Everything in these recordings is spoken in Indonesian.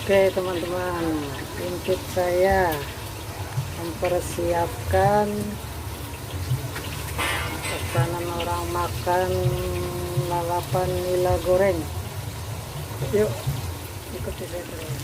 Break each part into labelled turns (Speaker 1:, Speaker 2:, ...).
Speaker 1: Oke teman-teman, untuk saya mempersiapkan pesanan orang makan lalapan nila goreng. Yuk ikuti saya terus.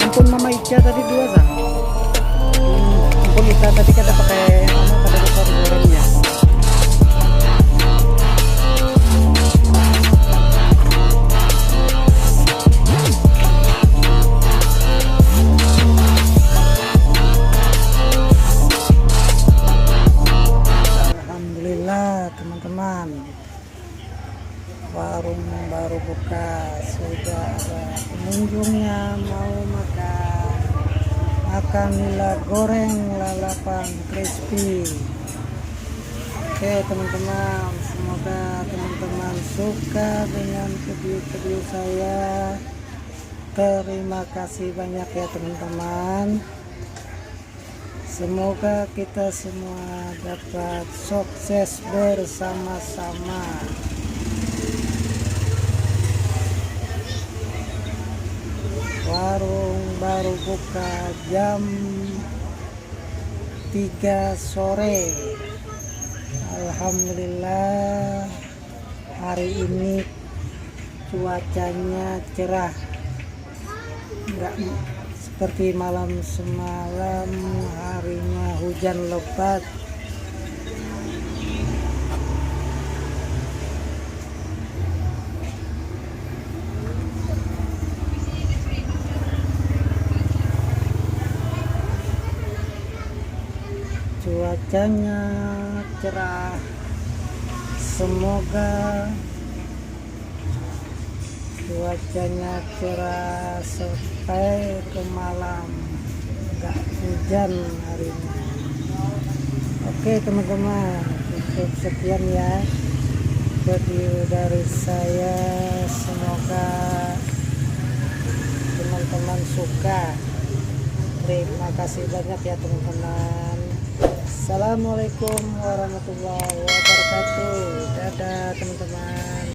Speaker 1: Ampun mama Ica tadi dua sah. Ampun Ica tadi kan ada pakai pada besar gorengnya. Alhamdulillah teman-teman, warung baru buka, sudah ada pengunjungnya mau makan nila goreng lalapan crispy. Oke teman-teman, semoga teman-teman suka dengan video saya. Terima kasih banyak ya teman-teman. Semoga kita semua dapat sukses bersama-sama. Warung baru buka jam 3 sore. Alhamdulillah hari ini cuacanya cerah, enggak seperti malam semalam harinya hujan lebat. Cuacanya cerah, semoga cuacanya cerah sampai ke malam, enggak hujan hari ini. Oke teman-teman, cukup sekian ya video dari saya. Semoga teman-teman suka. Terima kasih banyak ya teman-teman. Assalamualaikum warahmatullahi wabarakatuh.